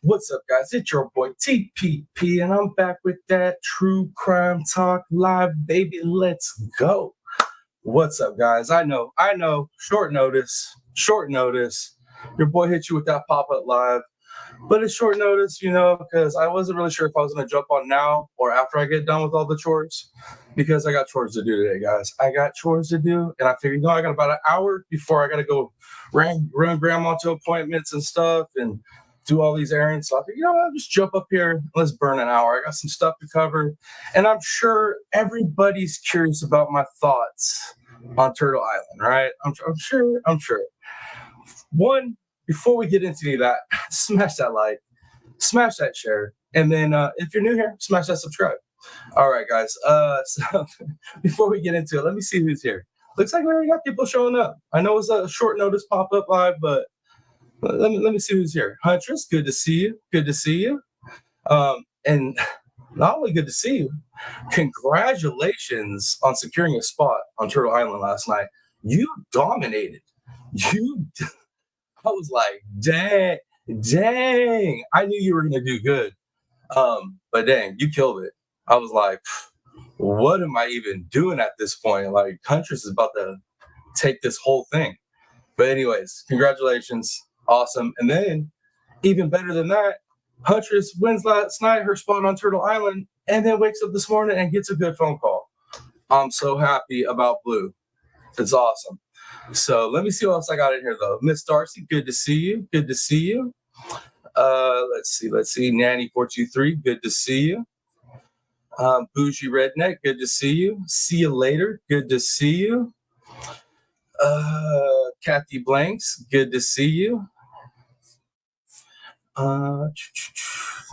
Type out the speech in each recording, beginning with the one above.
What's up, guys? It's your boy TPP, and I'm back with that True Crime Talk live, baby. Let's go. What's up, guys? I know, short notice. Your boy hit you with that pop-up live, but it's short notice, because I wasn't really sure if I was going to jump on now or after I get done with all the chores, because I got chores to do today, guys. I got chores to do, and I figured, I got about an hour before I got to go run grandma to appointments and stuff, and do all these errands. So I figured, I'll just jump up here. Let's burn an hour. I got some stuff to cover. And I'm sure everybody's curious about my thoughts on Turtle Island, right? I'm sure. One, before we get into any of that, smash that like, smash that share. And then if you're new here, smash that subscribe. All right, guys. So before we get into it, let me see who's here. Looks like we already got people showing up. I know it's a short notice pop-up live, but let me see who's here. Huntress, good to see you. Good to see you. And not only good to see you, congratulations on securing a spot on Turtle Island last night. You dominated. I was like, dang. I knew you were going to do good. But dang, you killed it. I was like, what am I even doing at this point? Like, Huntress is about to take this whole thing. But anyways, congratulations. Awesome. And then, even better than that, Huntress wins last night her spot on Turtle Island and then wakes up this morning and gets a good phone call. I'm so happy about Blue. It's awesome. So let me see what else I got in here, though. Miss Darcy, good to see you. Good to see you. Let's see. Nanny423, good to see you. Bougie Redneck, good to see you. See you later. Good to see you. Kathy Blanks, good to see you. All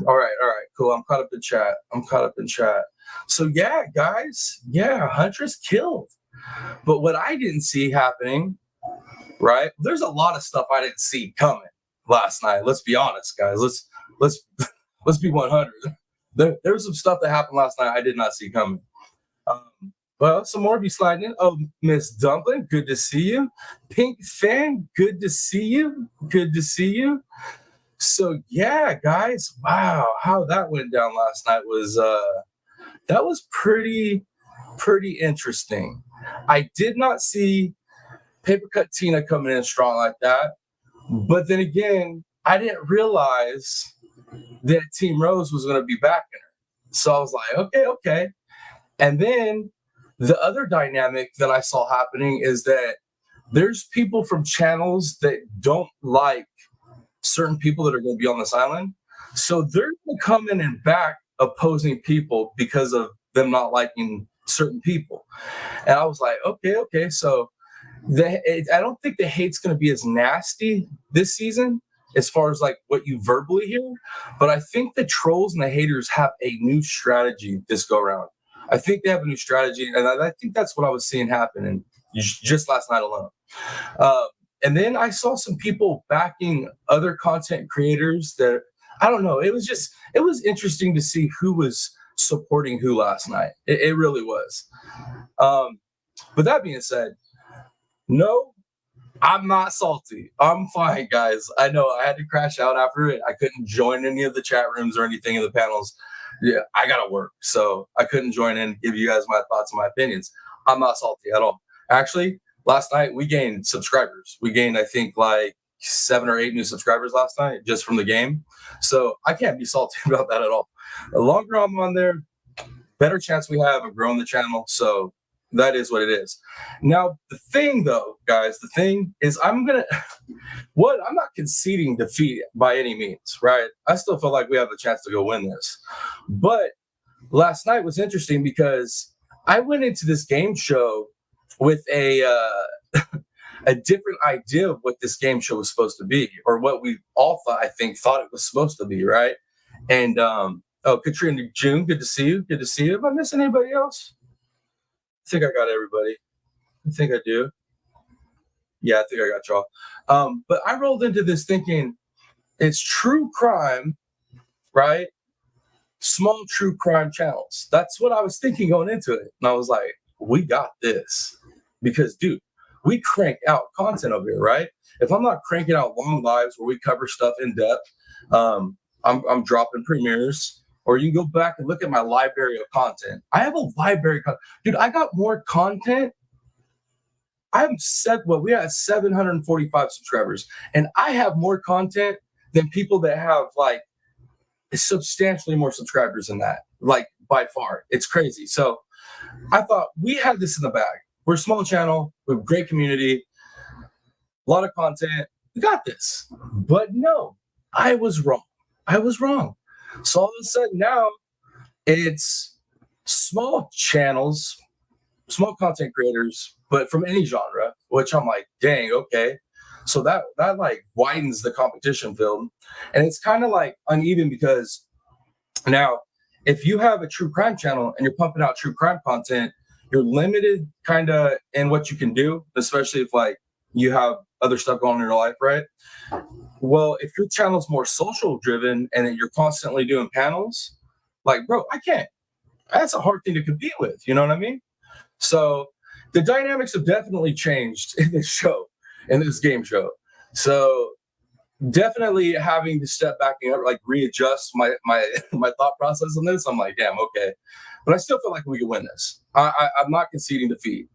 right, cool. I'm caught up in chat. So yeah, guys, Huntress killed. But what I didn't see happening, right? There's a lot of stuff I didn't see coming last night. Let's be honest, guys. Let's be 100. There was some stuff that happened last night I did not see coming. Well, some more of you sliding in. Oh, Miss Dumpling, good to see you. Pink Fan, good to see you. Good to see you. So yeah, guys, wow, how that went down last night was pretty interesting. I did not see Paper Cut Tina coming in strong like that, but then again, I didn't realize that Team Rose was going to be backing her. So I was like, okay. And then the other dynamic that I saw happening is that there's people from channels that don't like certain people that are going to be on this island. So they're going to come in and back opposing people because of them not liking certain people. And I was like, okay. So I don't think the hate's going to be as nasty this season as far as like what you verbally hear. But I think the trolls and the haters have a new strategy this go around. I think they have a new strategy. And I think that's what I was seeing happen and just last night alone. And then I saw some people backing other content creators that, I don't know, it was interesting to see who was supporting who last night. It really was. But that being said, no, I'm not salty. I'm fine, guys. I know I had to crash out after it. I couldn't join any of the chat rooms or anything in the panels. Yeah, I got to work. So I couldn't join in and give you guys my thoughts and my opinions. I'm not salty at all. Actually, last night, we gained subscribers. We gained, I think, like 7 or 8 new subscribers last night just from the game. So I can't be salty about that at all. The longer I'm on there, better chance we have of growing the channel. So that is what it is. Now, the thing, though, guys, is I'm not conceding defeat by any means, right? I still feel like we have a chance to go win this. But last night was interesting because I went into this game show with a different idea of what this game show was supposed to be, or what we all thought it was supposed to be, right? And Katrina June, good to see you. Good to see you. Am I missing anybody else? I think I got everybody. I think I do. Yeah, I think I got y'all. But I rolled into this thinking it's true crime, right? Small true crime channels. That's what I was thinking going into it. And I was like, we got this. Because, dude, we crank out content over here, right? If I'm not cranking out long lives where we cover stuff in depth, I'm I'm dropping premieres, or you can go back and look at my library of content. I have a library, dude. I got more content. I'm set. Well, we have 745 subscribers, and I have more content than people that have like substantially more subscribers than that. Like by far, it's crazy. So I thought we had this in the bag. We're a small channel, we have a great community, a lot of content. We got this. But no, I was wrong. I was wrong. So all of a sudden now it's small channels, small content creators, but from any genre, which I'm like, dang, okay. So that like widens the competition field. And it's kind of like uneven because now if you have a true crime channel and you're pumping out true crime content, you're limited kind of in what you can do, especially if like you have other stuff going on in your life, right? Well, if your channel's more social driven and you're constantly doing panels, like, bro, I can't. That's a hard thing to compete with. You know what I mean? So the dynamics have definitely changed in this show, in this game show. So definitely having to step back and like readjust my thought process on this. I'm like, damn, okay, but I still feel like we can win this. I'm not conceding defeat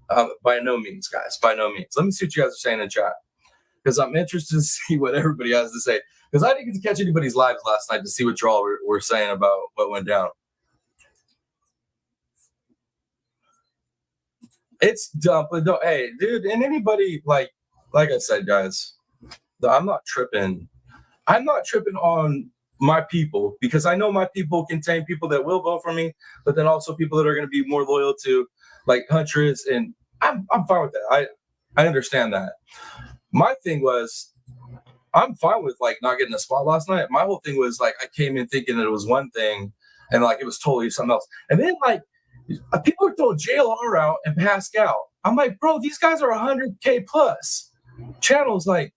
by no means, guys. By no means. Let me see what you guys are saying in chat because I'm interested to see what everybody has to say. Because I didn't get to catch anybody's lives last night to see what y'all were saying about what went down. It's dumb, but no, hey, dude, and anybody like I said, guys, I'm not tripping. I'm not tripping on my people because I know my people contain people that will vote for me, but then also people that are going to be more loyal to like Huntress, and I'm fine with that. I understand that. My thing was I'm fine with like not getting a spot last night. My whole thing was like I came in thinking that it was one thing, and like it was totally something else. And then like people are throwing JLR out and Pascal. I'm like, bro, these guys are 100K plus channels. Like,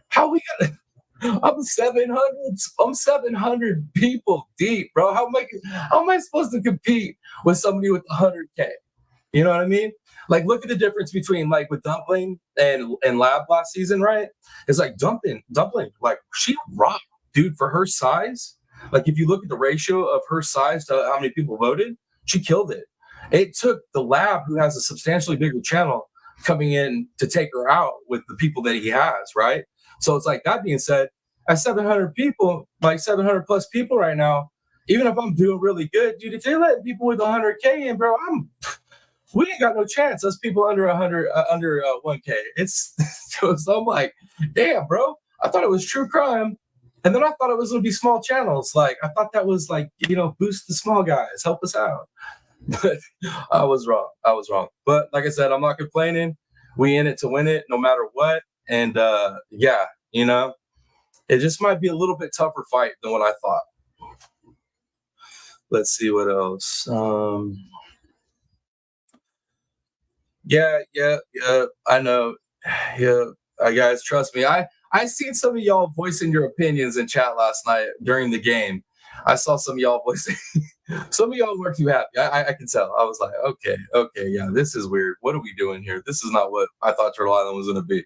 how we gonna? I'm 700. I'm 700 people deep, bro. How am I supposed to compete with somebody with 100K? You know what I mean? Like, look at the difference between like with Dumpling and Lab last season, right? It's like Dumpling, like she rocked, dude, for her size. Like, if you look at the ratio of her size to how many people voted, she killed it. It took the Lab, who has a substantially bigger channel, coming in to take her out with the people that he has, right? So it's like, that being said, at 700 people, like 700 plus people right now, even if I'm doing really good, dude, if they're letting people with 100K in, bro, we ain't got no chance. Us people under 100, under 1K. It's so I'm like, damn, bro, I thought it was true crime. And then I thought it was going to be small channels. Like, I thought that was like, boost the small guys, help us out. But I was wrong. But like I said, I'm not complaining. We in it to win it no matter what. And yeah, it just might be a little bit tougher fight than what I thought. Let's see what else. Yeah, I know. Yeah, guys, trust me. I seen some of y'all voicing your opinions in chat last night during the game. I saw some of y'all voicing. Some of y'all weren't too happy. I can tell. I was like, okay, yeah, this is weird. What are we doing here? This is not what I thought Turtle Island was going to be.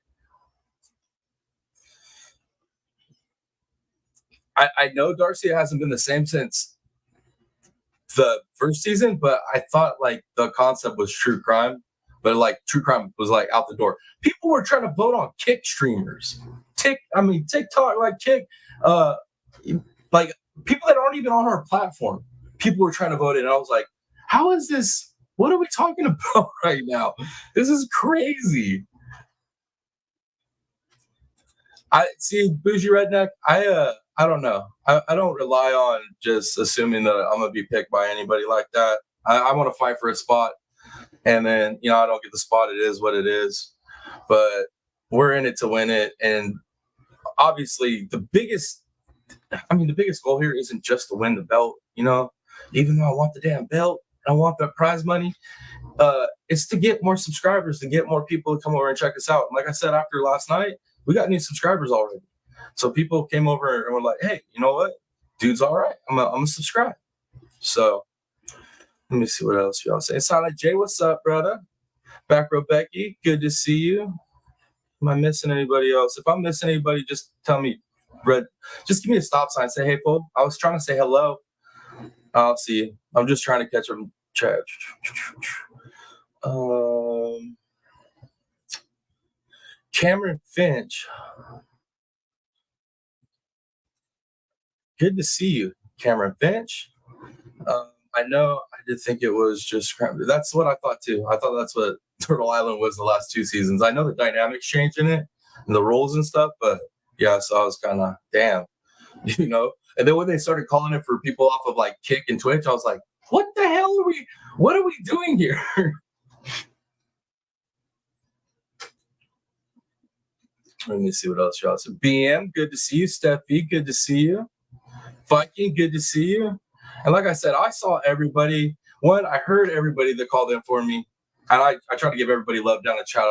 I know Darcy hasn't been the same since the first season, but I thought like the concept was true crime, but like true crime was like out the door. People were trying to vote on Kick streamers, TikTok, like Kick, like people that aren't even on our platform. People were trying to vote it, and I was like, how is this? What are we talking about right now? This is crazy. I see, Bougie Redneck. I don't know. I don't rely on just assuming that I'm gonna be picked by anybody like that. I want to fight for a spot, and then I don't get the spot. It is what it is. But we're in it to win it, and obviously the biggest goal here isn't just to win the belt. Even though I want the damn belt, and I want that prize money. It's to get more subscribers, to get more people to come over and check us out. And like I said, after last night, we got new subscribers already. So people came over and were like, hey, you know what? Dude's all right. I'm going to subscribe. So let me see what else y'all say. Silent J, what's up, brother? Back row Becky, good to see you. Am I missing anybody else? If I'm missing anybody, just tell me. red. Just give me a stop sign. Say, hey, fool. I was trying to say hello. I'll see you. I'm just trying to catch him. Cameron Finch. Good to see you, Cameron Finch. I know I did think it was just that's what I thought too. I thought that's what Turtle Island was the last 2 seasons. I know the dynamics changed in it and the roles and stuff, but yeah, so I was kind of damn, you know. And then when they started calling it for people off of like Kick and Twitch, I was like, what the hell are we? What are we doing here? Let me see what else y'all said. BM, good to see you. Steffi, good to see you. Viking, good to see you. And like I said, I saw everybody. I heard everybody that called in for me. And I tried to give everybody love down the chat.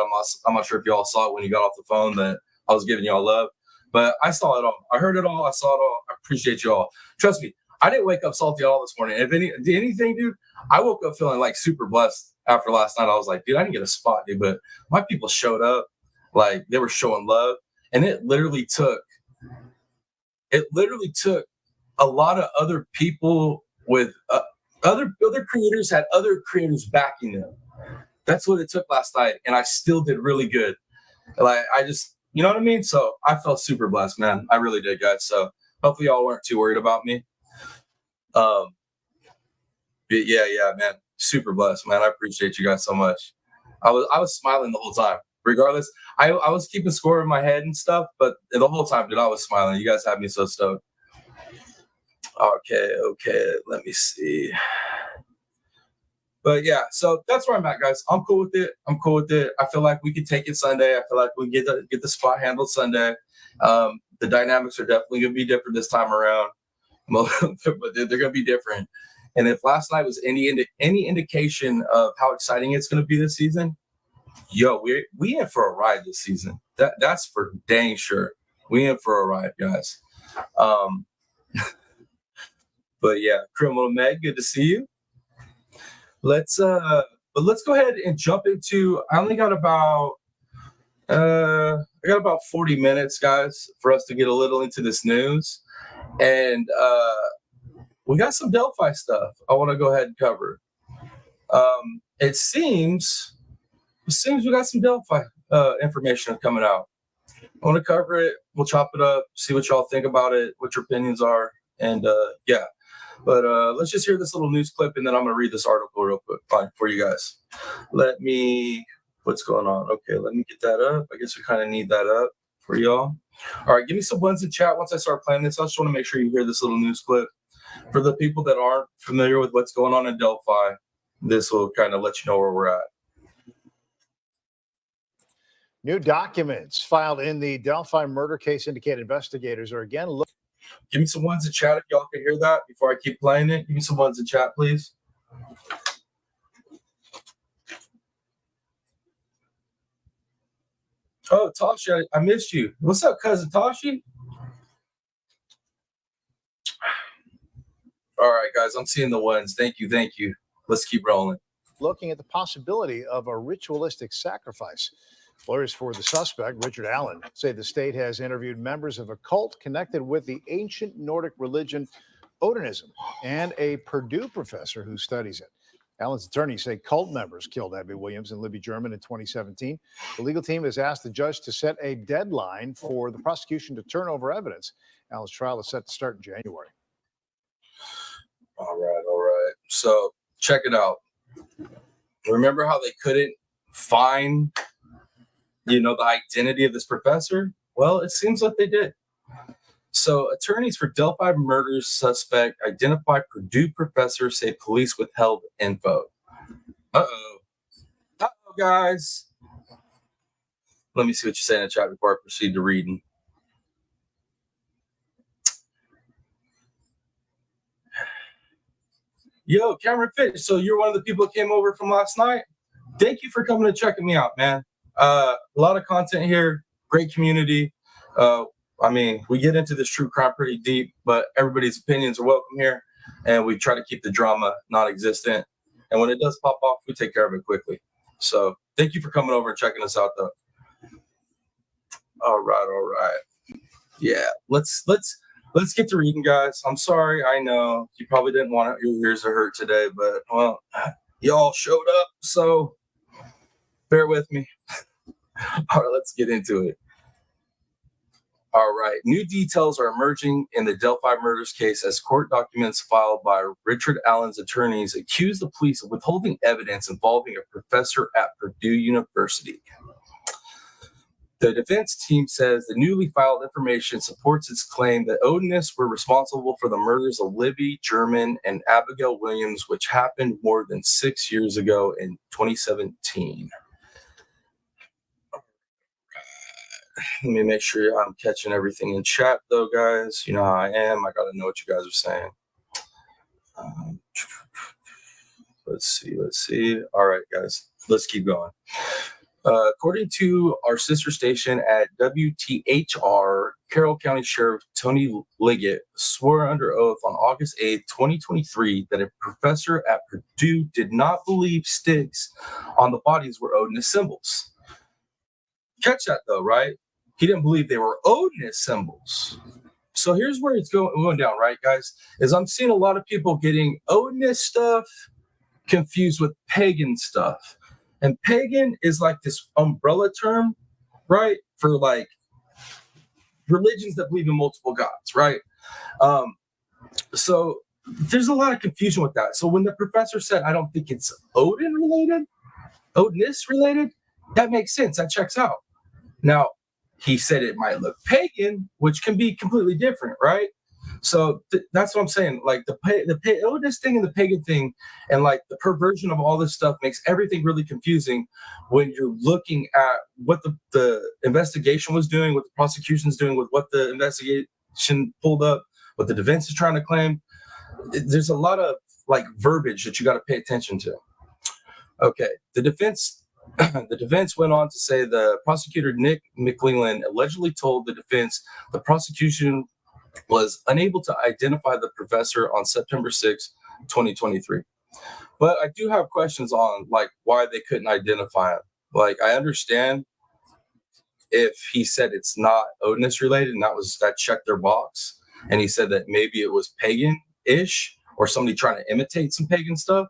I'm not sure if y'all saw it when you got off the phone that I was giving y'all love. But I saw it all. I heard it all. I saw it all. I appreciate you all. Trust me, I didn't wake up salty at all this morning. If anything, dude, I woke up feeling like super blessed after last night. I was like, dude, I didn't get a spot, dude. But my people showed up. Like, they were showing love. And it literally took a lot of other people with other creators had other creators backing them. That's what it took last night, and I still did really good. Like, I just, you know what I mean? So I felt super blessed, man. I really did, guys. So hopefully y'all weren't too worried about me. But yeah, man. Super blessed, man. I appreciate you guys so much. I was smiling the whole time. Regardless, I was keeping score in my head and stuff, but the whole time, dude, I was smiling. You guys had me so stoked. Okay, let me see. But yeah, so that's where I'm at, guys. I'm cool with it. I feel like we could take it Sunday. I feel like we get the spot handled Sunday. The dynamics are definitely going to be different this time around, but they're going to be different. And if last night was any indication of how exciting it's going to be this season, yo, we in for a ride this season. That's for dang sure. We in for a ride, guys. But yeah, Criminal Meg, good to see you. Let's go ahead and jump into. I got about 40 minutes, guys, for us to get a little into this news, and we got some Delphi stuff I want to go ahead and cover. It seems we got some Delphi information coming out. I want to cover it. We'll chop it up, see what y'all think about it, what your opinions are, and yeah. But let's just hear this little news clip, and then I'm going to read this article real quick for you guys. What's going on? Okay, let me get that up. I guess we kind of need that up for y'all. All right, give me some ones in chat once I start playing this. I just want to make sure you hear this little news clip. For the people that aren't familiar with what's going on in Delphi, this will kind of let you know where we're at. New documents filed in the Delphi murder case indicate investigators are again looking. Give me some ones in chat if y'all can hear that before I keep playing it. Give me some ones in chat, please. Oh, Tashi, I missed you. What's up, cousin Tashi? All right, guys, I'm seeing the ones. Thank you. Let's keep rolling. Looking at the possibility of a ritualistic sacrifice. Lawyers for the suspect, Richard Allen, say the state has interviewed members of a cult connected with the ancient Nordic religion Odinism and a Purdue professor who studies it. Allen's attorneys say cult members killed Abby Williams and Libby German in 2017. The legal team has asked the judge to set a deadline for the prosecution to turn over evidence. Allen's trial is set to start in January. All right. So check it out. Remember how they couldn't find the identity of this professor? Well, it seems like they did. So attorneys for Delphi murder suspect identified Purdue professor say police withheld info. Uh-oh, guys. Let me see what you say in the chat before I proceed to reading. Yo, Cameron Fitch, so you're one of the people that came over from last night? Thank you for coming and checking me out, man. A lot of content here, great community. We get into this true crime pretty deep, but everybody's opinions are welcome here, and we try to keep the drama non-existent. And when it does pop off, we take care of it quickly. So thank you for coming over and checking us out, though. All right. Yeah, let's get to reading, guys. I'm sorry. I know you probably didn't want your ears to hurt today, but well, y'all showed up, so bear with me. All right, let's get into it. All right. New details are emerging in the Delphi murders case as court documents filed by Richard Allen's attorneys accuse the police of withholding evidence involving a professor at Purdue University. The defense team says the newly filed information supports its claim that Odinists were responsible for the murders of Libby German and Abigail Williams, which happened more than 6 years ago in 2017. Let me make sure I'm catching everything in chat, though, guys. You know how I am. I got to know what you guys are saying. Let's see. All right, guys, let's keep going. According to our sister station at WTHR, Carroll County Sheriff Tony Liggett swore under oath on August 8th, 2023, that a professor at Purdue did not believe sticks on the bodies were Odinist symbols. Catch that, though, right? He didn't believe they were Odinist symbols. So here's where it's going down, right, guys? Is I'm seeing a lot of people getting Odinist stuff confused with pagan stuff. And pagan is like this umbrella term, right? For like religions that believe in multiple gods, right? So there's a lot of confusion with that. So when the professor said, I don't think it's Odin related, Odinist related, that makes sense. That checks out. Now, he said it might look pagan, which can be completely different, right? So that's what I'm saying. Like the Odinist thing and the pagan thing, and like the perversion of all this stuff makes everything really confusing when you're looking at what the investigation was doing, what the prosecution's doing, with what the investigation pulled up, what the defense is trying to claim. There's a lot of like verbiage that you got to pay attention to. Okay, the defense went on to say the prosecutor Nick McClellan allegedly told the defense the prosecution was unable to identify the professor on September 6, 2023. But I do have questions on like why they couldn't identify him. Like I understand if he said it's not Odinist related and that checked their box, and he said that maybe it was pagan-ish or somebody trying to imitate some pagan stuff.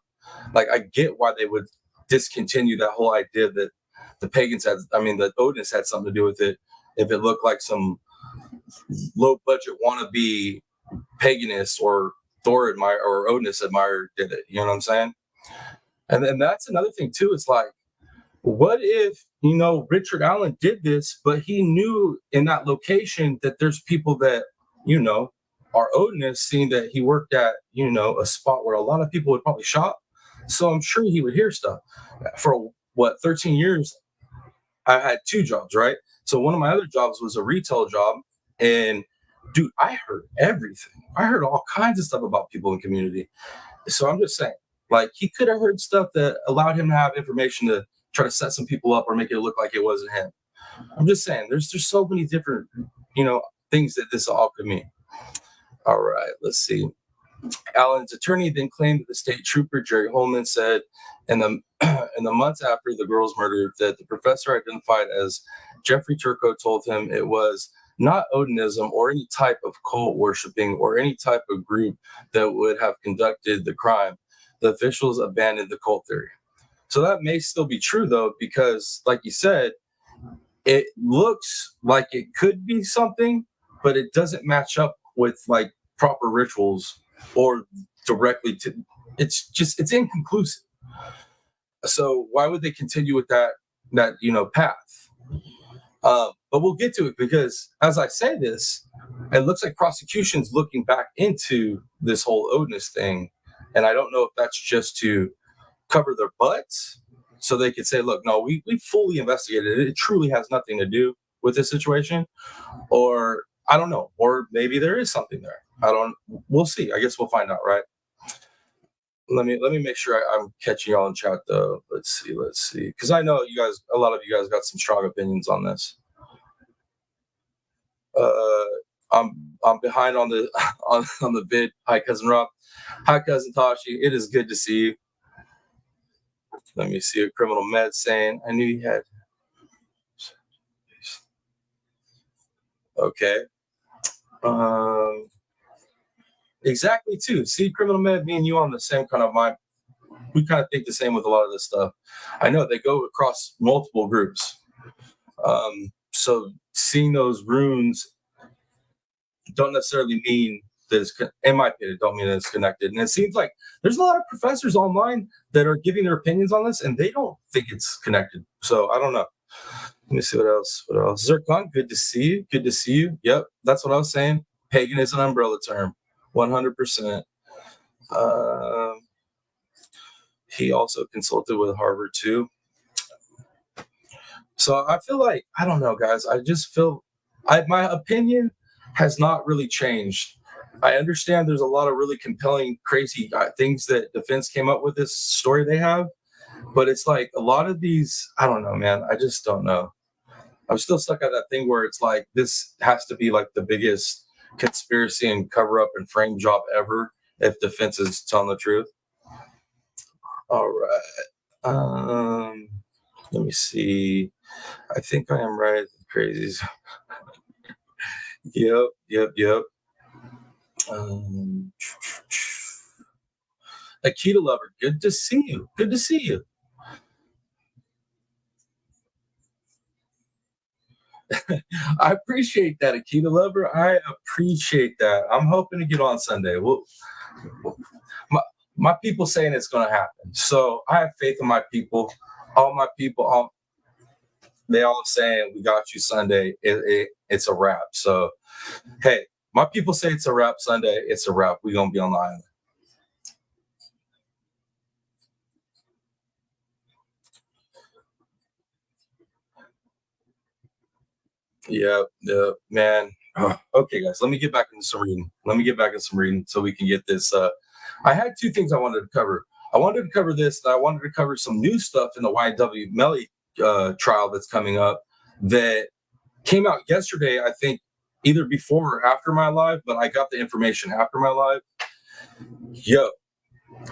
Like I get why they would discontinue that whole idea that the Odinists had something to do with it if it looked like some low budget wannabe paganist or Thor admirer or Odinist admirer did it. You know what I'm saying? And then that's another thing too. It's like, what if Richard Allen did this, but he knew in that location that there's people that are Odinists, seeing that he worked at a spot where a lot of people would probably shop. So I'm sure he would hear stuff. For 13 years, I had 2 jobs, right? So one of my other jobs was a retail job. And dude, I heard everything. I heard all kinds of stuff about people in the community. So I'm just saying, like, he could have heard stuff that allowed him to have information to try to set some people up or make it look like it wasn't him. I'm just saying, there's so many different, things that this all could mean. All right, let's see. Allen's attorney then claimed that the state trooper Jerry Holman said in the in the months after the girl's murder that the professor identified as Jeffrey Turco told him it was not Odinism or any type of cult worshiping or any type of group that would have conducted the crime. The officials abandoned the cult theory. So that may still be true, though, because, like you said, it looks like it could be something, but it doesn't match up with like proper rituals or directly to. It's inconclusive. So why would they continue with that path? But we'll get to it because as I say this, it looks like prosecution's looking back into this whole Odinist thing. And I don't know if that's just to cover their butts so they could say, look, no, we fully investigated it. It truly has nothing to do with this situation. Or I don't know. Or maybe there is something there. We'll see. I guess we'll find out, right? Let me make sure I'm catching y'all in chat though. Let's see. Because I know a lot of you guys got some strong opinions on this. I'm behind on the on the vid. Hi, cousin Rob. Hi, cousin Tashi. It is good to see you. Let me see a criminal med saying I knew you had. Okay. Exactly, too. See, Criminal Med, me and you on the same kind of mind. We kind of think the same with a lot of this stuff. I know they go across multiple groups. So seeing those runes don't necessarily mean that it's, in my opinion, don't mean that it's connected. And it seems like there's a lot of professors online that are giving their opinions on this, and they don't think it's connected. So I don't know. Let me see what else. What else? Zircon, good to see you. Good to see you. Yep, that's what I was saying. Pagan is an umbrella term, 100%. He also consulted with Harvard too. So I feel like, I don't know, guys. I just feel my opinion has not really changed. I understand there's a lot of really compelling, crazy things that defense came up with this story they have, but it's like a lot of these, I don't know, man. I just don't know. I'm still stuck at that thing where it's like this has to be like the biggest conspiracy and cover up and frame job ever if defense is telling the truth. All right. Let me see. I think I am right. Crazies. Yep. Akita Lover, good to see you. Good to see you. I appreciate that, Akita Lover. I appreciate that. I'm hoping to get on Sunday. My people saying it's going to happen. So I have faith in my people. All my people, they all saying we got you Sunday. It's a wrap. So, hey, my people say it's a wrap Sunday. It's a wrap. We're going to be on the island. Yeah, man. Okay, guys, let me get back into some reading. So we can get this. I had two things I wanted to cover. I wanted to cover this, and I wanted to cover some new stuff in the YW Melly trial that's coming up that came out yesterday, I think, either before or after my live, but I got the information after my live. Yo,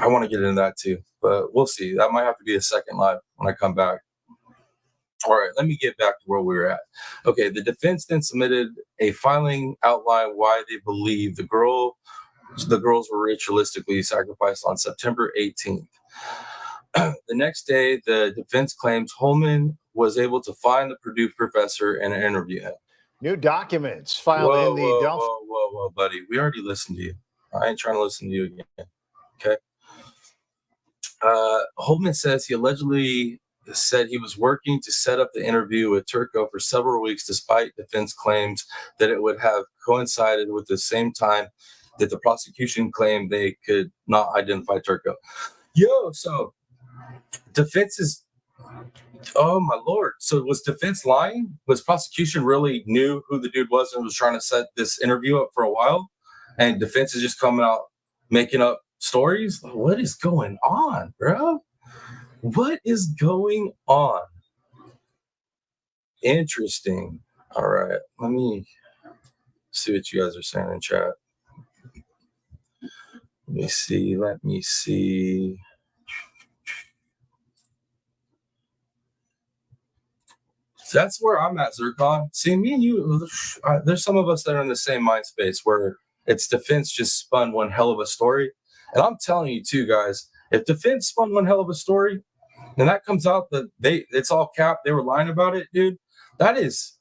I want to get into that too, but we'll see. That might have to be a second live when I come back. All right, let me get back to where we were at. Okay, the defense then submitted a filing outline why they believe the girls were ritualistically sacrificed on September 18th. The next day, the defense claims Holman was able to find the Purdue professor and interview him. New documents filed in the whoa, buddy. We already listened to you. I ain't trying to listen to you again. Okay. Holman says he allegedly said he was working to set up the interview with Turco for several weeks, despite defense claims that it would have coincided with the same time that the prosecution claimed they could not identify Turco. So defense is, oh my Lord. So was defense lying? Was prosecution really knew who the dude was and was trying to set this interview up for a while? And defense is just coming out making up stories? What is going on, bro? What is going on? Interesting. All right. Let me see what you guys are saying in chat. Let me see. That's where I'm at, Zircon. See, me and you, there's some of us that are in the same mind space where it's defense just spun one hell of a story. And I'm telling you too, guys, if defense spun one hell of a story, and that comes out that it's all capped, they were lying about it, dude. That is,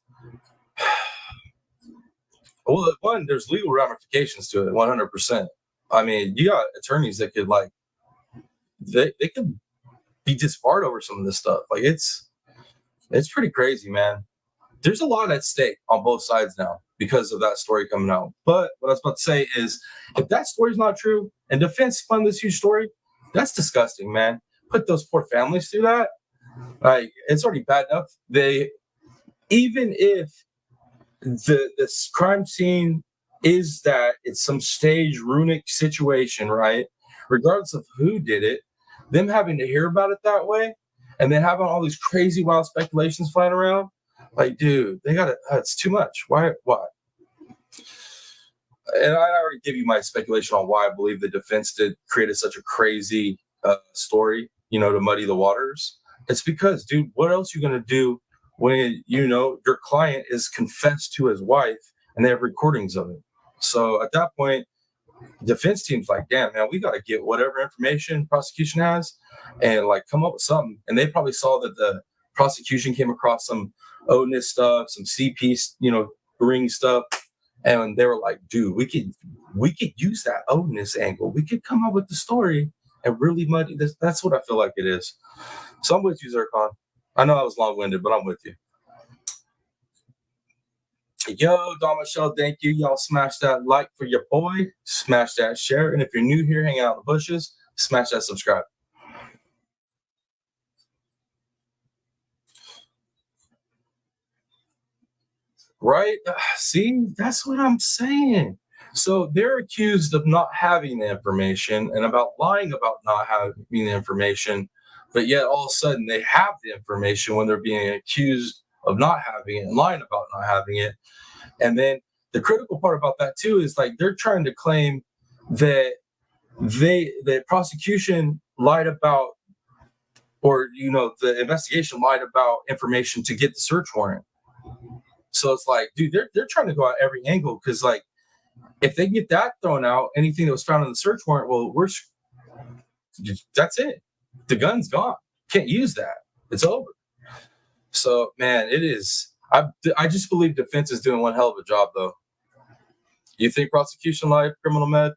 well, one, there's legal ramifications to it, 100%. I mean, you got attorneys that could they could be disbarred over some of this stuff. Like it's pretty crazy, man. There's a lot at stake on both sides now because of that story coming out. But what I was about to say is, if that story's not true and defense spun this huge story, that's disgusting, man. Put those poor families through that. Like, it's already bad enough. Even if this crime scene is that it's some staged runic situation, right? Regardless of who did it, them having to hear about it that way, and then having all these crazy wild speculations flying around, like, dude, they got it. It's too much. Why? And I already give you my speculation on why I believe the defense created such a crazy story, to muddy the waters. It's because, dude, what else are you going to do when, your client is confessed to his wife and they have recordings of it? So at that point, defense team's like, damn, man, we got to get whatever information prosecution has and like come up with something. And they probably saw that the prosecution came across some Odinist stuff, some CP, ring stuff. And they were like, dude, we could use that Odinist angle. We could come up with the story and really muddy this. That's what I feel like it is. So I'm with you, Zircon. I know I was long-winded, but I'm with you. Yo, Don Michelle, thank you. Y'all smash that like for your boy. Smash that share. And if you're new here hanging out in the bushes, smash that subscribe. Right? See, that's what I'm saying. So they're accused of not having the information and about lying about not having the information, but yet all of a sudden they have the information when they're being accused of not having it and lying about not having it. And then the critical part about that too is like they're trying to claim that the prosecution lied about, or the investigation lied about information to get the search warrant. So it's like, dude, they're trying to go out every angle because like if they get that thrown out, anything that was found in the search warrant, well, that's it. The gun's gone. Can't use that. It's over. So man, it is. I just believe defense is doing one hell of a job, though. You think prosecution lied, criminal med?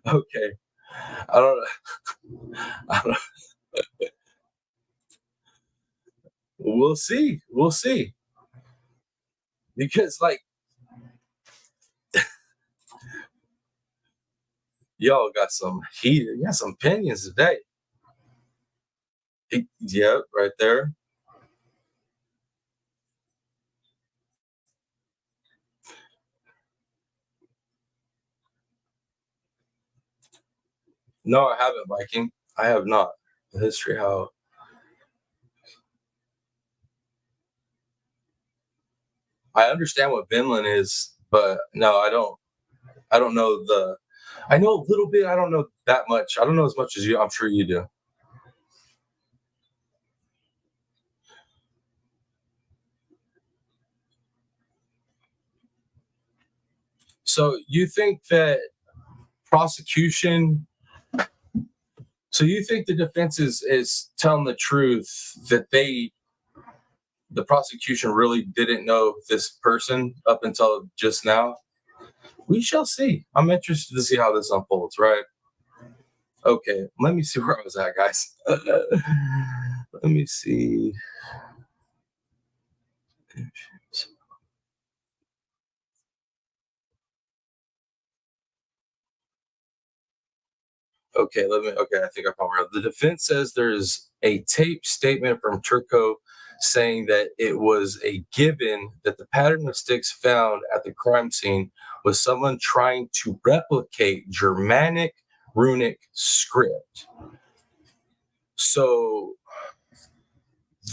Okay. I don't know. We'll see. Because like y'all got some heat. You got some opinions today. Yeah, right there. No, I haven't, Viking. I have not. The history, how? I understand what Vinland is, but no, I don't. I don't know the. I know a little bit. I don't know that much. I don't know as much as you. I'm sure you do. So you think that prosecution? So you think the defense is telling the truth that the prosecution really didn't know this person up until just now? We shall see. I'm interested to see how this unfolds, right? Okay, let me see where I was at, guys. Let me see. Okay, I think I found where the defense says there's a taped statement from Turco saying that it was a given that the pattern of sticks found at the crime scene was someone trying to replicate Germanic runic script. So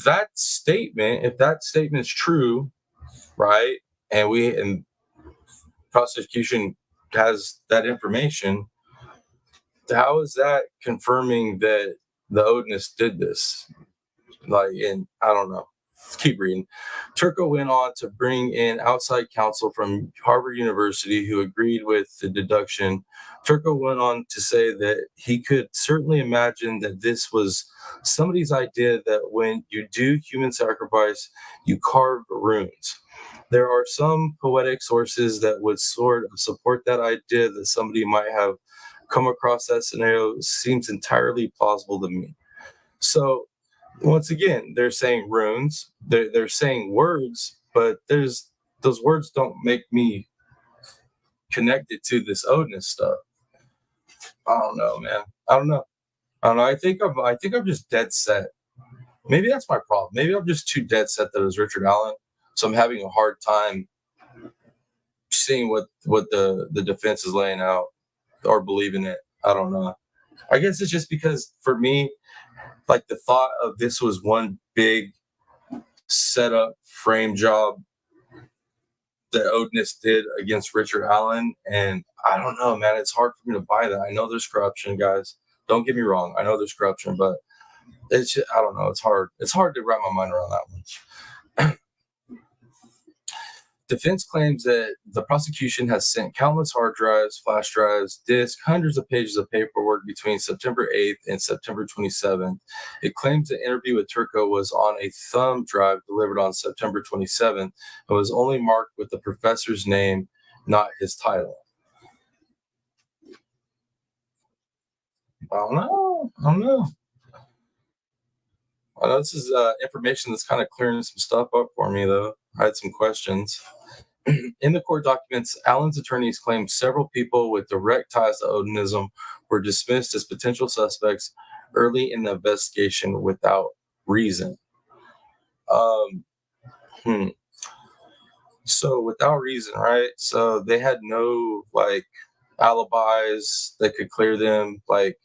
that statement, if that statement is true, right, and prosecution has that information, how is that confirming that the Odinists did this? Like, and I don't know. Let's keep reading. Turco went on to bring in outside counsel from Harvard University who agreed with the deduction. Turco went on to say that he could certainly imagine that this was somebody's idea that when you do human sacrifice, you carve runes. There are some poetic sources that would sort of support that idea that somebody might have come across that scenario. Seems entirely plausible to me. So once again, they're saying runes, they're saying words, but those words don't make me connected to this Odinist stuff. I don't know, man. I don't know. I think I'm just dead set. Maybe that's my problem. Maybe I'm just too dead set that it was Richard Allen. So I'm having a hard time seeing what the defense is laying out or believing it. I don't know. I guess it's just because for me, like the thought of this was one big setup frame job that Odinist did against Richard Allen. And I don't know, man, it's hard for me to buy that. I know there's corruption, guys. Don't get me wrong. I know there's corruption, but it's just, I don't know. It's hard. It's hard to wrap my mind around that one. Defense claims that the prosecution has sent countless hard drives, flash drives, disks, hundreds of pages of paperwork between September 8th and September 27th. It claims the interview with Turco was on a thumb drive delivered on September 27th and was only marked with the professor's name, not his title. I don't know. I know this is information that's kind of clearing some stuff up for me, though. I had some questions. In the court documents, Allen's attorneys claimed several people with direct ties to Odinism were dismissed as potential suspects early in the investigation without reason. So without reason, right? So they had no like alibis that could clear them. Like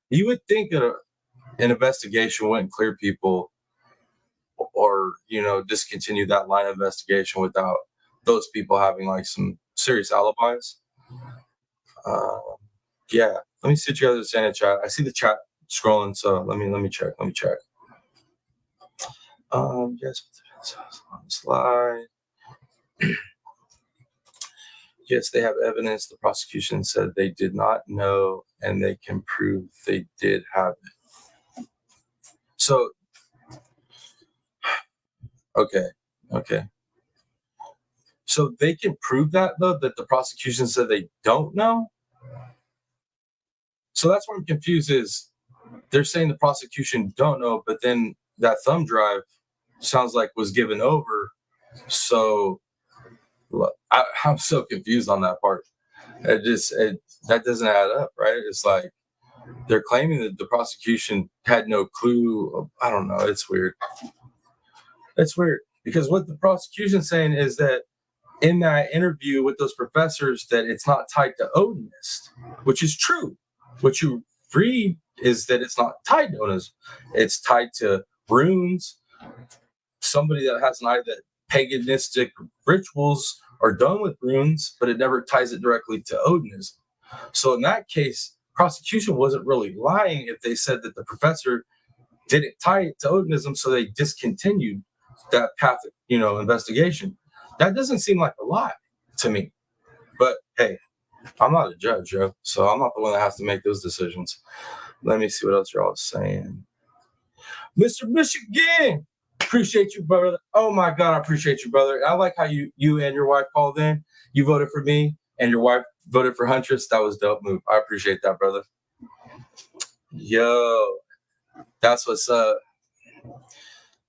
you would think that an investigation wouldn't clear people or discontinue that line of investigation without those people having like some serious alibis. Yeah, let me see what you guys are saying in chat. I see the chat scrolling, so let me check. Yes, on the slide. Yes, they have evidence. The prosecution said they did not know, and they can prove they did have it. So, okay. So they can prove that, though, that the prosecution said they don't know? So that's where I'm confused is they're saying the prosecution don't know, but then that thumb drive sounds like was given over. So I'm so confused on that part. That doesn't add up, right? It's like they're claiming that the prosecution had no clue. I don't know. It's weird. Because what the prosecution's saying is that in that interview with those professors that it's not tied to Odinist, which is true. What you read is that it's not tied to Odinist. It's tied to runes. Somebody that has an idea that paganistic rituals are done with runes, but it never ties it directly to Odinism. So in that case, prosecution wasn't really lying if they said that the professor didn't tie it to Odinism, so they discontinued that path of investigation. That doesn't seem like a lie to me. But hey, I'm not a judge, so I'm not the one that has to make those decisions. Let me see what else you're all saying. Mr. Michigan, appreciate you, brother. Oh my God, I appreciate you, brother. I like how you and your wife called in. You voted for me, and your wife voted for Huntress. That was a dope move. I appreciate that, brother. Yo, that's what's up.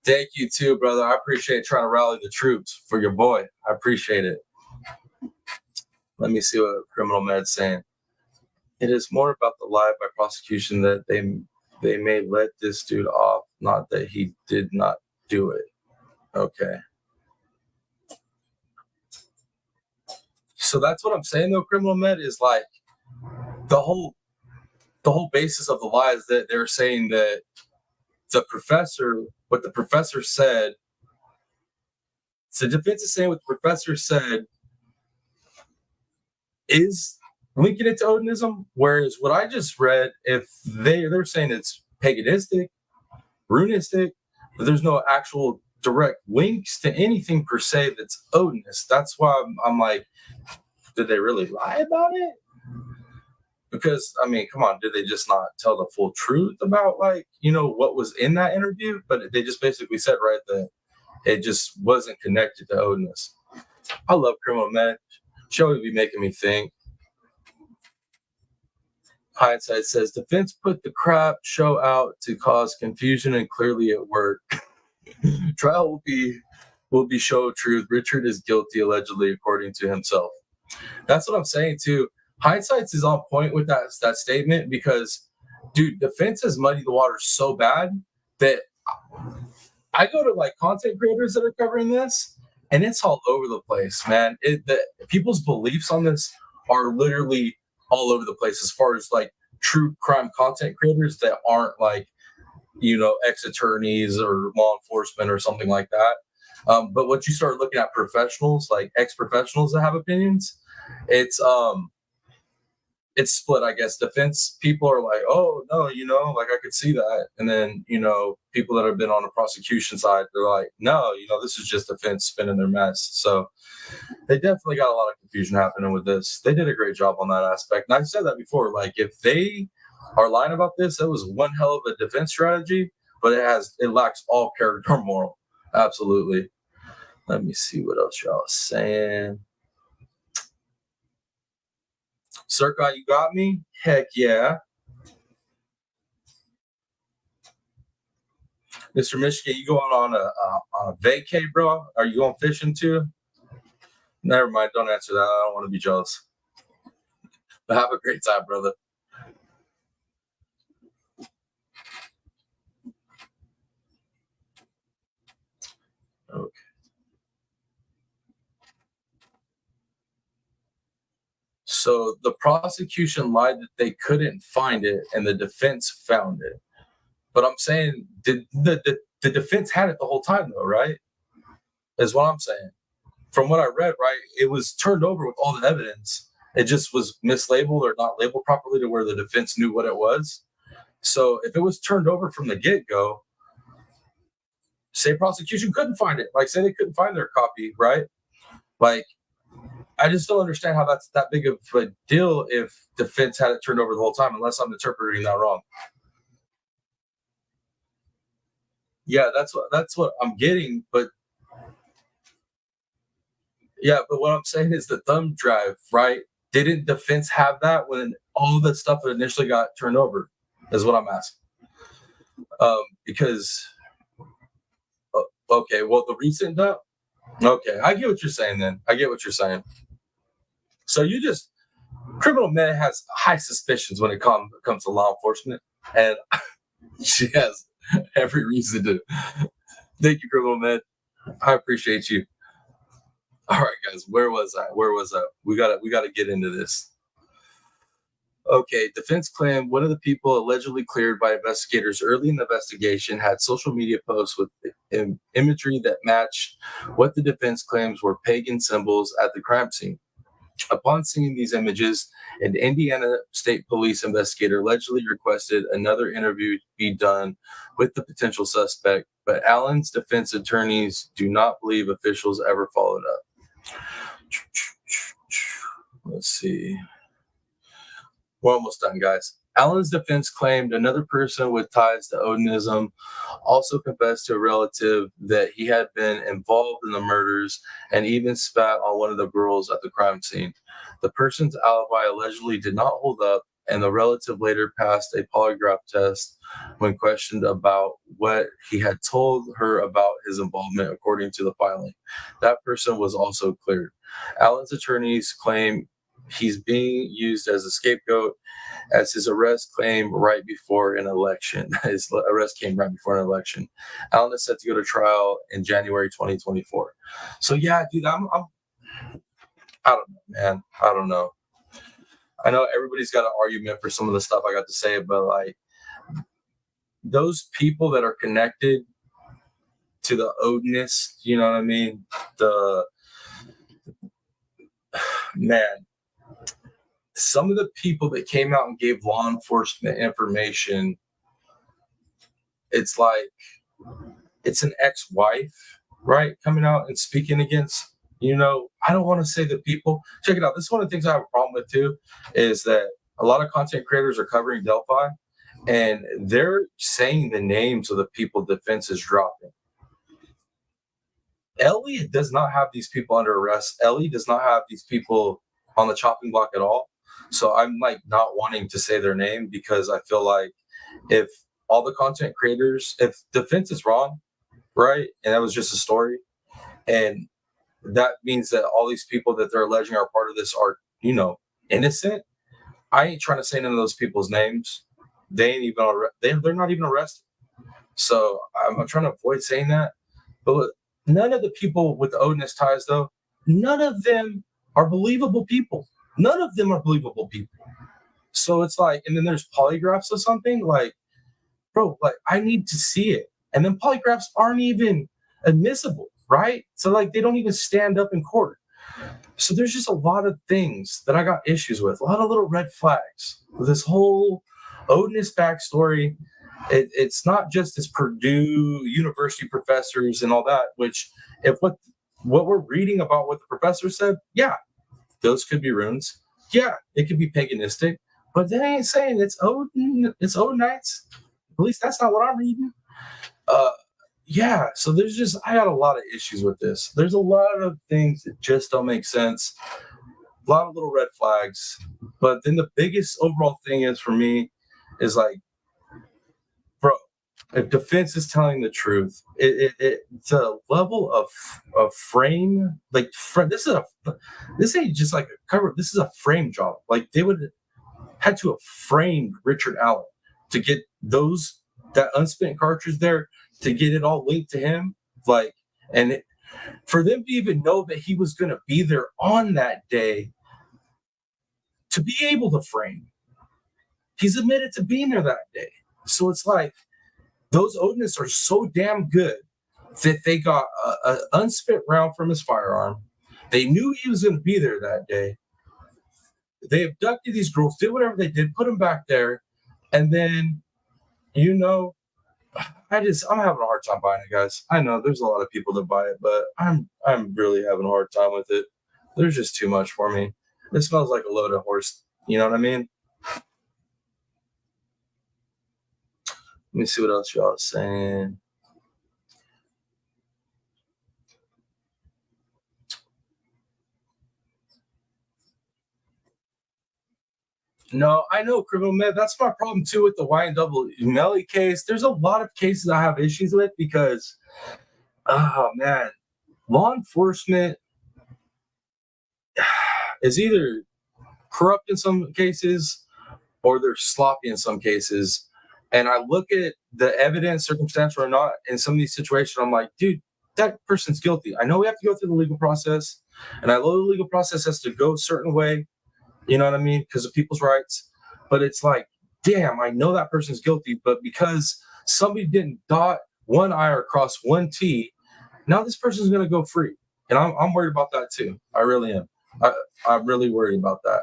Thank you too, brother. I appreciate trying to rally the troops for your boy. I appreciate it. Let me see what Criminal Med's saying. It is more about the lie by prosecution that they may let this dude off, not that he did not do it. Okay. So that's what I'm saying though, Criminal Med, is like the whole basis of the lie is that they're saying that what the professor said, so the defense is saying what the professor said is linking it to Odinism, whereas what I just read, if they're saying it's paganistic, runistic, but there's no actual direct links to anything per se that's Odinist. That's why I'm like, did they really lie about it? Because I mean, come on, did they just not tell the full truth about what was in that interview? But they just basically said right that it just wasn't connected to Odinist. I love Criminal Men. She always be making me think. Hindsight says defense put the crap show out to cause confusion, and clearly it worked. Trial will be show of truth. Richard is guilty allegedly, according to himself. That's what I'm saying too. Hindsight is on point with that statement because, dude, defense has muddied the water so bad that I go to content creators that are covering this, and it's all over the place, man. People's beliefs on this are literally all over the place as far as true crime content creators that aren't ex-attorneys or law enforcement or something like that. But once you start looking at professionals, like ex-professionals that have opinions, it's it's split, I guess. Defense people are like, oh no, like I could see that. And then, people that have been on the prosecution side, they're like, no, this is just defense spinning their mess. So they definitely got a lot of confusion happening with this. They did a great job on that aspect. And I've said that before, like if they are lying about this, that was one hell of a defense strategy, but it lacks all character or moral. Absolutely. Let me see what else y'all are saying. Circa, you got me? Heck yeah. Mr. Michigan, you going on a vacay, bro? Are you going fishing too? Never mind. Don't answer that. I don't want to be jealous. But have a great time, brother. Okay. So the prosecution lied that they couldn't find it, and the defense found it. But I'm saying, the defense had it the whole time, though, right? Is what I'm saying. From what I read, right, it was turned over with all the evidence. It just was mislabeled or not labeled properly to where the defense knew what it was. So if it was turned over from the get-go, say prosecution couldn't find it, like say they couldn't find their copy, right? Like, I just don't understand how that's that big of a deal if defense had it turned over the whole time, unless I'm interpreting that wrong. Yeah, that's what I'm getting, but yeah, but what I'm saying is the thumb drive, right? Didn't defense have that when all the stuff initially got turned over? Is what I'm asking. Because okay, well the recent dump. Okay, I get what you're saying. Then I get what you're saying. So you just criminal man has high suspicions when it comes to law enforcement, and she has every reason to. Thank you, criminal man. I appreciate you. All right, guys, where was I? We gotta get into this. Okay, defense claimed one of the people allegedly cleared by investigators early in the investigation had social media posts with imagery that matched what the defense claims were pagan symbols at the crime scene. Upon seeing these images, an Indiana State Police investigator allegedly requested another interview be done with the potential suspect, but Allen's defense attorneys do not believe officials ever followed up. Let's see. We're almost done, guys. Allen's defense claimed another person with ties to Odinism also confessed to a relative that he had been involved in the murders and even spat on one of the girls at the crime scene. The person's alibi allegedly did not hold up, and the relative later passed a polygraph test when questioned about what he had told her about his involvement, according to the filing. That person was also cleared. Allen's attorneys claim he's being used as a scapegoat as his arrest came right before an election. His arrest came right before an election. Allen is set to go to trial in January 2024. So yeah, dude, I don't know, man. I don't know. I know everybody's got an argument for some of the stuff I got to say, but like those people that are connected to the Odinists, you know what I mean? Man, some of the people that came out and gave law enforcement information, it's like it's an ex-wife, right? Coming out and speaking against, I don't want to say the people. Check it out. This is one of the things I have a problem with too, is that a lot of content creators are covering Delphi and they're saying the names of the people defense is dropping. Ellie does not have these people under arrest. Ellie does not have these people on the chopping block at all. So I'm like not wanting to say their name because I feel like if all the content creators, if defense is wrong, right, and that was just a story, and that means that all these people that they're alleging are part of this are, innocent. I ain't trying to say none of those people's names. They ain't even they're not even arrested. So I'm trying to avoid saying that. But none of the people with the Odinist ties, though, none of them are believable people. None of them are believable people. So it's like, and then there's polygraphs or something like, bro, like I need to see it. And then polygraphs aren't even admissible, right? So like they don't even stand up in court. So there's just a lot of things that I got issues with, a lot of little red flags. This whole Odinist backstory, it's not just this Purdue University professors and all that, which if what we're reading about what the professor said, yeah, those could be runes. Yeah, it could be paganistic, but they ain't saying it's Odin, it's Odinites. At least that's not what I'm reading. Uh, yeah, so I got a lot of issues with this. There's a lot of things that just don't make sense. A lot of little red flags. But then the biggest overall thing is for me is like, bro, if defense is telling the truth, the level of frame, like this ain't just like a cover. This is a frame job. Like they would had to have framed Richard Allen to get that unspent cartridge there, to get it all linked to him. Like, and for them to even know that he was going to be there on that day, to be able to frame, he's admitted to being there that day. So it's like those Odinists are so damn good that they got an unspent round from his firearm. They knew he was going to be there that day. They abducted these girls, did whatever they did, put them back there, and then, I'm having a hard time buying it, guys. I know there's a lot of people that buy it, but I'm really having a hard time with it. There's just too much for me. It smells like a loaded horse. You know what I mean? Let me see what else y'all are saying. No, I know, criminal man. That's my problem too with the YNW Melly case. There's a lot of cases I have issues with because, oh man, law enforcement is either corrupt in some cases or they're sloppy in some cases. And I look at the evidence, circumstantial or not, in some of these situations, I'm like, dude, that person's guilty. I know we have to go through the legal process, and I know the legal process has to go a certain way, you know what I mean, because of people's rights. But it's like, damn, I know that person's guilty, but because somebody didn't dot one I or cross one T, now this person's going to go free. And I'm worried about that too. I really am. I'm really worried about that.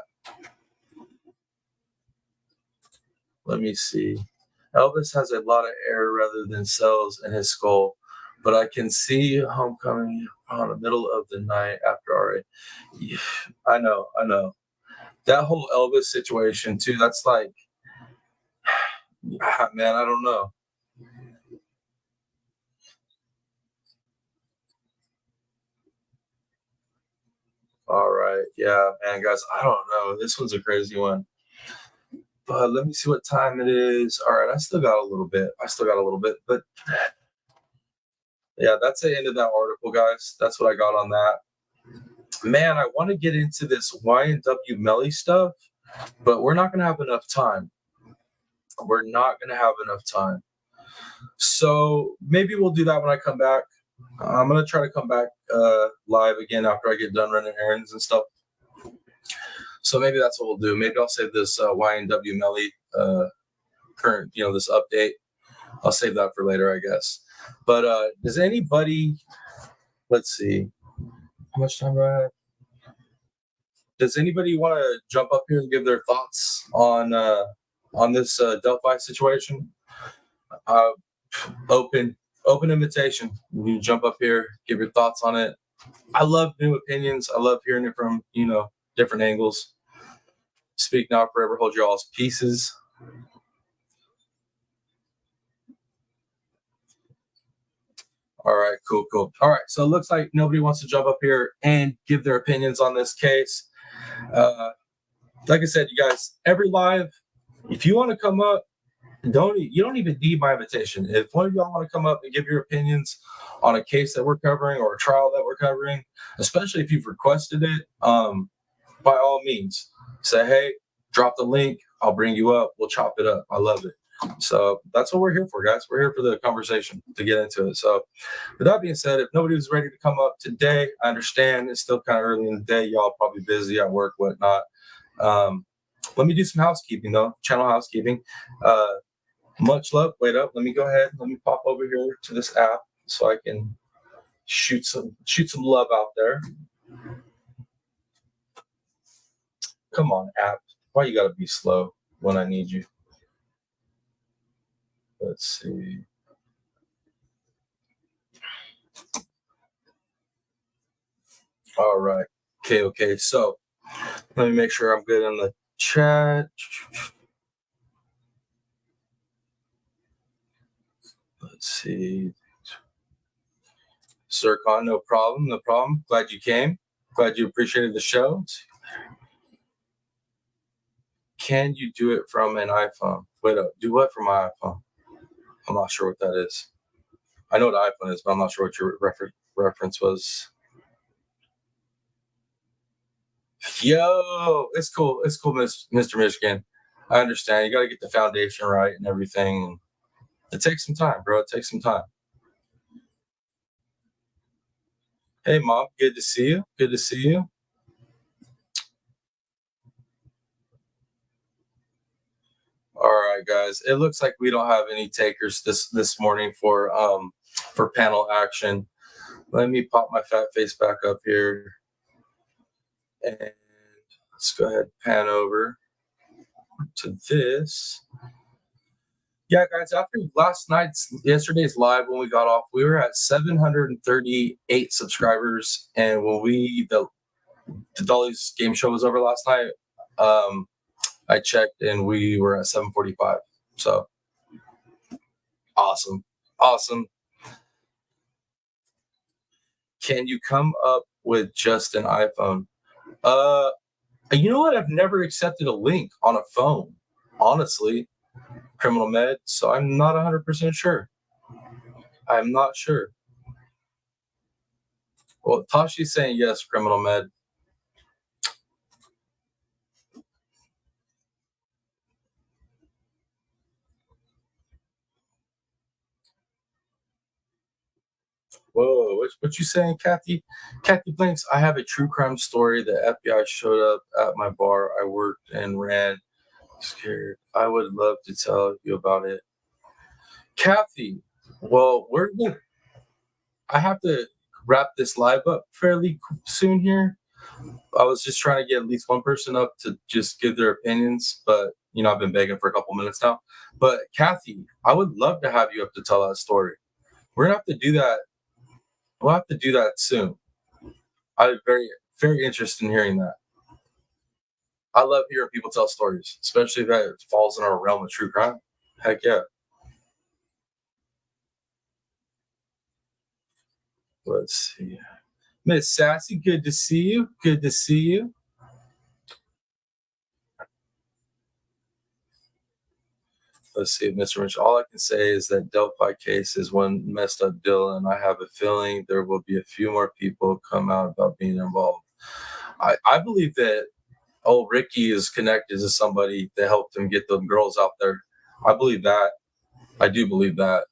Let me see. Elvis has a lot of air rather than cells in his skull, but I can see homecoming on the middle of the night after RA. Yeah, I know. That whole Elvis situation too, that's like, man, I don't know. All right. Yeah, man, guys, I don't know. This one's a crazy one. But let me see what time it is. All right, I still got a little bit. But yeah, that's the end of that article, guys. That's what I got on that. Man, I want to get into this YNW Melly stuff, but we're not going to have enough time. So maybe we'll do that when I come back. I'm going to try to come back live again after I get done running errands and stuff. So maybe that's what we'll do. Maybe I'll save this YNW Melly current, this update. I'll save that for later, I guess. But does anybody, let's see, how much time do I have? Does anybody want to jump up here and give their thoughts on this Delphi situation? Open invitation. You can jump up here, give your thoughts on it. I love new opinions. I love hearing it from different angles. Speak now, forever hold your all's pieces. All right, cool. All right, so it looks like nobody wants to jump up here and give their opinions on this case. Like I said, you guys, every live, if you want to come up, you don't even need my invitation. If one of y'all want to come up and give your opinions on a case that we're covering or a trial that we're covering, especially if you've requested it, by all means, say, hey, drop the link. I'll bring you up. We'll chop it up. I love it. So that's what we're here for, guys. We're here for the conversation, to get into it. So with that being said, if nobody was ready to come up today, I understand it's still kind of early in the day. Y'all probably busy at work, whatnot. Let me do some housekeeping, though. Channel housekeeping. Much love. Wait up. Let me go ahead. Let me pop over here to this app so I can shoot some love out there. Come on, app. Why you gotta be slow when I need you? Let's see. All right. Okay. So let me make sure I'm good in the chat. Let's see. Sircon, no problem. Glad you came. Glad you appreciated the show. Can you do it from an iPhone? Wait up. Do what from my iPhone? I'm not sure what that is. I know what iPhone is, but I'm not sure what your reference was. Yo, it's cool. It's cool, Mr. Michigan. I understand. You got to get the foundation right and everything. It takes some time, bro. It takes some time. Hey, Mom. Good to see you. Good to see you. All right, guys. It looks like we don't have any takers this morning for panel action. Let me pop my fat face back up here, and let's go ahead and pan over to this. Yeah, guys. After yesterday's live, when we got off, we were at 738 subscribers, and when the Dolly's game show was over last night, I checked and we were at 745. So awesome. Can you come up with just an iPhone? You know what? I've never accepted a link on a phone, honestly, Criminal Med. So I'm not 100% sure. I'm not sure. Well, Tashi's saying yes, Criminal Med. Whoa, what you saying, Kathy? Kathy Blinks, I have a true crime story. The FBI showed up at my bar I worked and ran. Scared. I would love to tell you about it. Kathy, well, I have to wrap this live up fairly soon here. I was just trying to get at least one person up to just give their opinions, but I've been begging for a couple minutes now. But Kathy, I would love to have you up to tell that story. We're gonna have to do that. We'll have to do that soon. I'm very, very interested in hearing that. I love hearing people tell stories, especially if that falls in our realm of true crime. Heck yeah. Let's see. Miss Sassy, good to see you. Good to see you. Let's see, Mr. Rich. All I can say is that Delphi case is one messed up deal, and I have a feeling there will be a few more people come out about being involved. I believe that old Ricky is connected to somebody that helped him get the girls out there. I believe that. I do believe that.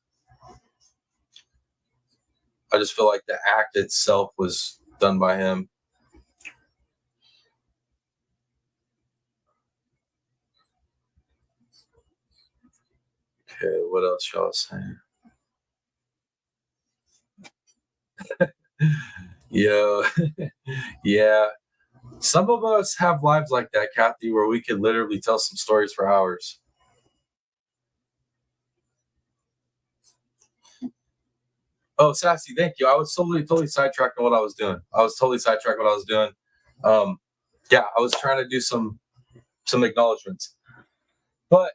I just feel like the act itself was done by him. Okay, what else y'all saying? Yo, yeah. Some of us have lives like that, Kathy, where we could literally tell some stories for hours. Oh, Sassy, thank you. I was totally sidetracked on what I was doing. Yeah, I was trying to do some acknowledgments. But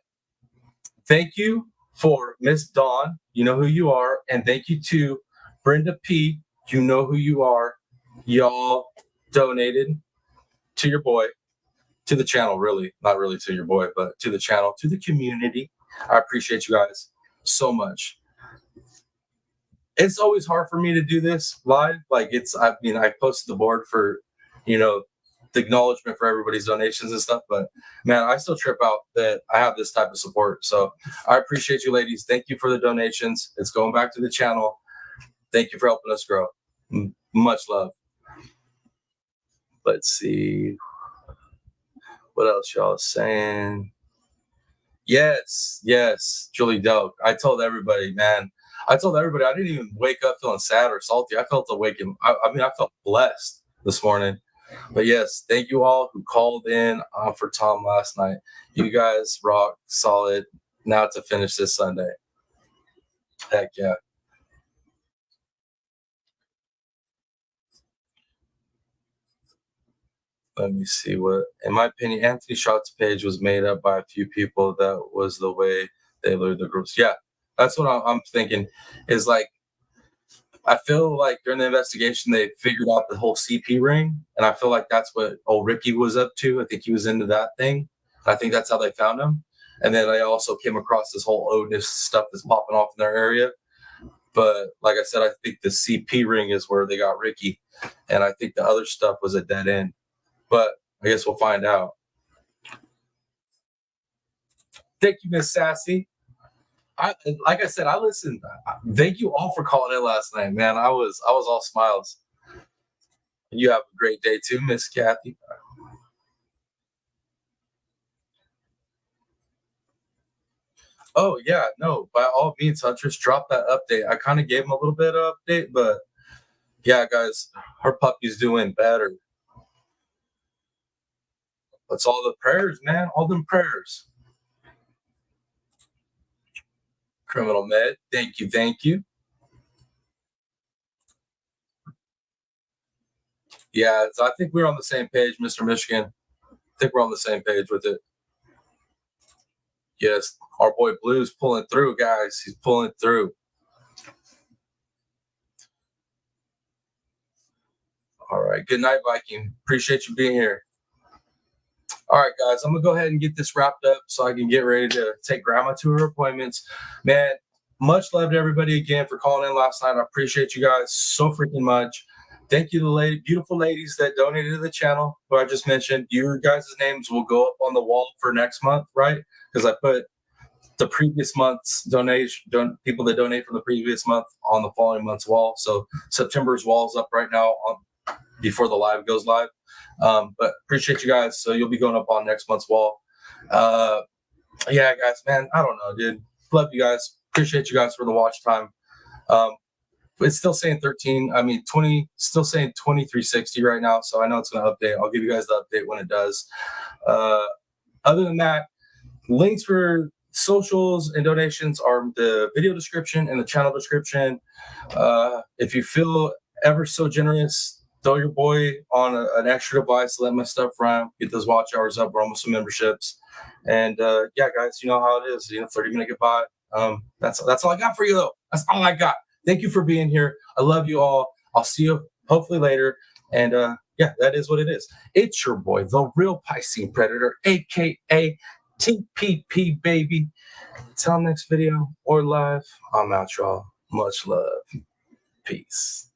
thank you for Miss Dawn. You know who you are. And thank you to Brenda P. You know who you are. Y'all donated to your boy, to the channel, really. Not really to your boy, but to the channel, to the community. I appreciate you guys so much. It's always hard for me to do this live. Like I posted the board for, the acknowledgement for everybody's donations and stuff. But man, I still trip out that I have this type of support. So I appreciate you ladies. Thank you for the donations. It's going back to the channel. Thank you for helping us grow. Much love. Let's see. What else y'all saying? Yes. Julie Doak. I told everybody, man. I didn't even wake up feeling sad or salty. I felt awake. I felt blessed this morning. But yes, thank you all who called in for Tom last night. You guys rock solid. Now to finish this Sunday. Heck yeah. Let me see what, in my opinion, Anthony Schott's page was made up by a few people. That was the way they lured the groups. Yeah, that's what I'm thinking. Is like, I feel like during the investigation they figured out the whole CP ring, and I feel like that's what old Ricky was up to. I think he was into that thing. I think that's how they found him. And then they also came across this whole Otis stuff that's popping off in their area. But like I said, I think the CP ring is where they got Ricky, and I think the other stuff was a dead end. But I guess we'll find out. Thank you, Miss Sassy. Like I said, I listened. Thank you all for calling in last night, man. I was all smiles. You have a great day too, Miss Kathy. Oh yeah, no, by all means, Huntress, drop that update. I kind of gave him a little bit of update, but yeah, guys, her puppy's doing better. That's all the prayers, man. All them prayers. Criminal Med, thank you, thank you. Yeah, so I think we're on the same page, Mr. Michigan. I think we're on the same page with it. Yes, our boy Blue's pulling through, guys. He's pulling through. All right. Good night, Viking. Appreciate you being here. All right, guys. I'm gonna go ahead and get this wrapped up so I can get ready to take grandma to her appointments. Man, much love to everybody again for calling in last night. I appreciate you guys so freaking much. Thank you to the beautiful ladies that donated to the channel, who I just mentioned. Your guys' names will go up on the wall for next month, right? Because I put the previous month's people that donate from the previous month on the following month's wall. So September's wall is up right now before the live goes live. But appreciate you guys. So you'll be going up on next month's wall. Yeah, guys, man, I don't know, dude. Love you guys. Appreciate you guys for the watch time. It's still saying 20, still saying 2360 right now. So I know it's going to update. I'll give you guys the update when it does. Other than that, links for socials and donations are the video description and the channel description. If you feel ever so generous, throw your boy on an extra device, let my stuff run, get those watch hours up. We're almost some memberships. And yeah, guys, you know how it is. 30-minute goodbye. That's all I got for you, though. That's all I got. Thank you for being here. I love you all. I'll see you hopefully later. And yeah, that is what it is. It's your boy, the real Piscine Predator, aka TPP, baby. Till next video or live, I'm out, y'all. Much love. Peace.